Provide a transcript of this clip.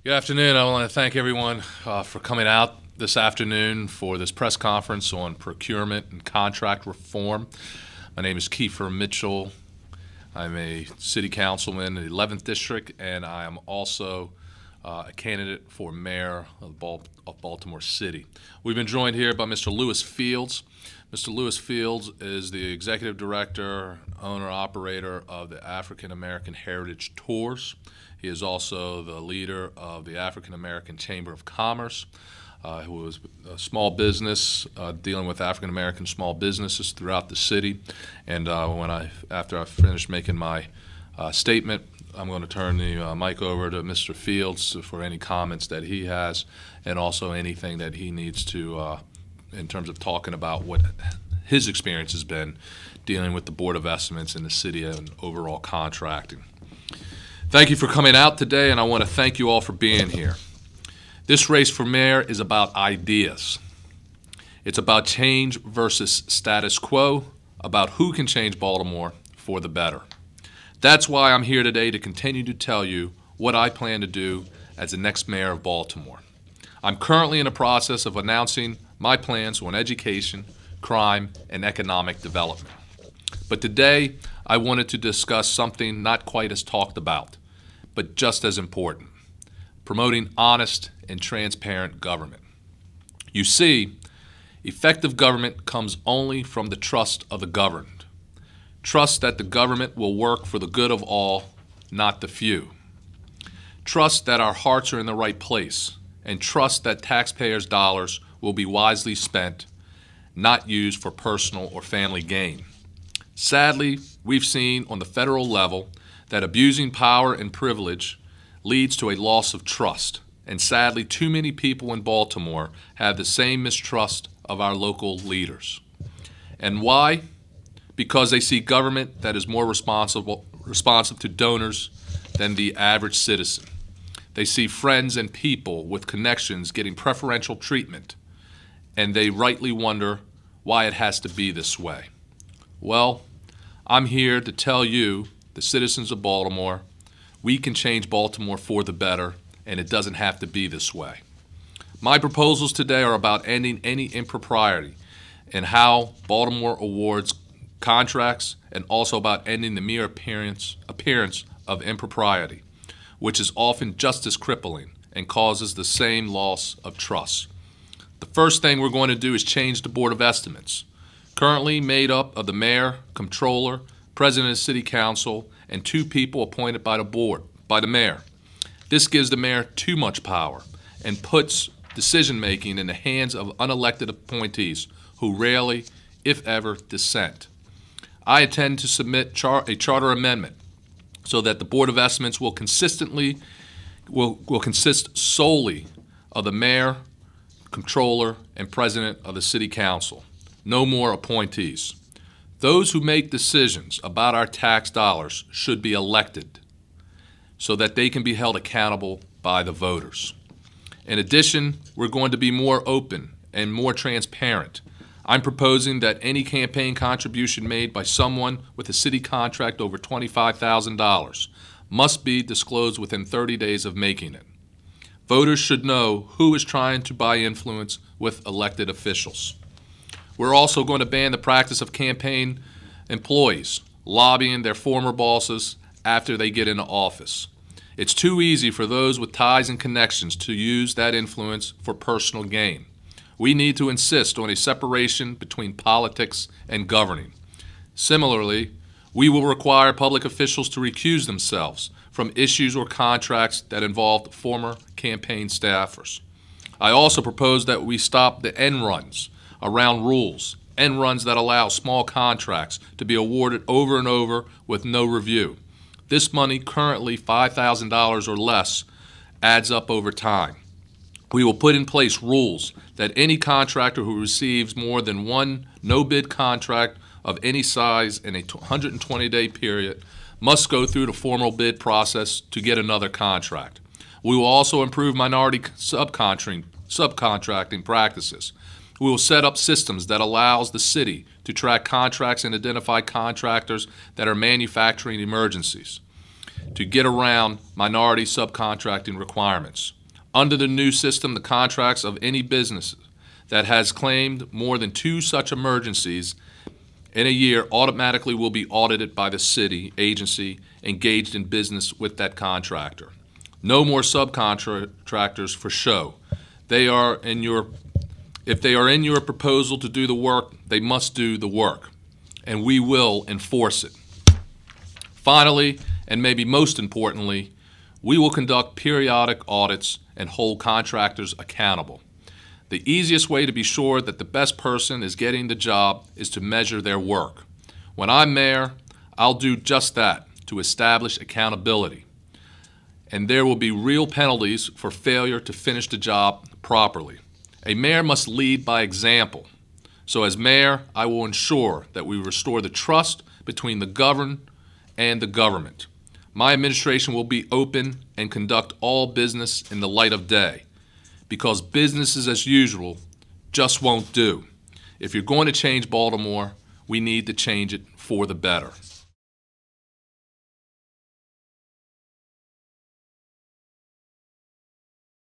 Good afternoon. I want to thank everyone for coming out this afternoon for this press conference on procurement and contract reform. My name is Keiffer Mitchell. I'm a city councilman in the 11th District, and I am also a candidate for mayor of Baltimore City. We've been joined here by Mr. Lewis Fields. Mr. Lewis Fields is the executive director, owner, operator of the African American Heritage Tours. He is also the leader of the African American Chamber of Commerce, who is a small business dealing with African American small businesses throughout the city. And after I finish making my statement, I'm going to turn the mic over to Mr. Fields for any comments that he has, and also anything that he needs to, in terms of talking about what his experience has been dealing with the Board of Estimates in the city and overall contracting. Thank you for coming out today, and I want to thank you all for being here. This race for mayor is about ideas. It's about change versus status quo, about who can change Baltimore for the better. That's why I'm here today, to continue to tell you what I plan to do as the next mayor of Baltimore. I'm currently in the process of announcing my plans on education, crime, and economic development. But today, I wanted to discuss something not quite as talked about, but just as important: promoting honest and transparent government. You see, effective government comes only from the trust of the governed. Trust that the government will work for the good of all, not the few. Trust that our hearts are in the right place, and trust that taxpayers' dollars will be wisely spent, not used for personal or family gain. Sadly, we've seen on the federal level that abusing power and privilege leads to a loss of trust, and sadly, too many people in Baltimore have the same mistrust of our local leaders. And why? Because they see government that is more responsive to donors than the average citizen. They see friends and people with connections getting preferential treatment, and they rightly wonder why it has to be this way. Well, I'm here to tell you, the citizens of Baltimore, we can change Baltimore for the better, and it doesn't have to be this way. My proposals today are about ending any impropriety in how Baltimore awards contracts, and also about ending the mere appearance of impropriety, which is often just as crippling and causes the same loss of trust. The first thing we're going to do is change the Board of Estimates, currently made up of the mayor, comptroller, president of the city council, and 2 people appointed by the mayor. This gives the mayor too much power and puts decision-making in the hands of unelected appointees who rarely, if ever, dissent. I intend to submit a charter amendment so that the Board of Estimates will consist solely of the mayor, comptroller, and president of the city council. No more appointees. Those who make decisions about our tax dollars should be elected so that they can be held accountable by the voters. In addition, we're going to be more open and more transparent. I'm proposing that any campaign contribution made by someone with a city contract over $25,000 must be disclosed within 30 days of making it. Voters should know who is trying to buy influence with elected officials. We're also going to ban the practice of campaign employees lobbying their former bosses after they get into office. It's too easy for those with ties and connections to use that influence for personal gain. We need to insist on a separation between politics and governing. Similarly, we will require public officials to recuse themselves from issues or contracts that involve former campaign staffers. I also propose that we stop the end runs around rules, end runs that allow small contracts to be awarded over and over with no review. This money, currently $5,000 or less, adds up over time. We will put in place rules that any contractor who receives more than one no-bid contract of any size in a 120-day period must go through the formal bid process to get another contract. We will also improve minority subcontracting practices. We will set up systems that allows the city to track contracts and identify contractors that are manufacturing emergencies. to get around minority subcontracting requirements. Under the new system, the contracts of any business that has claimed more than 2 such emergencies in a year automatically will be audited by the city agency engaged in business with that contractor. No more subcontractors for show. If they are in your proposal to do the work, they must do the work, and we will enforce it. Finally, and maybe most importantly, we will conduct periodic audits and hold contractors accountable. The easiest way to be sure that the best person is getting the job is to measure their work. When I'm mayor, I'll do just that, to establish accountability. And there will be real penalties for failure to finish the job properly. A mayor must lead by example. So as mayor, I will ensure that we restore the trust between the governed and the government. My administration will be open and conduct all business in the light of day, because businesses as usual just won't do. If you're going to change Baltimore, we need to change it for the better.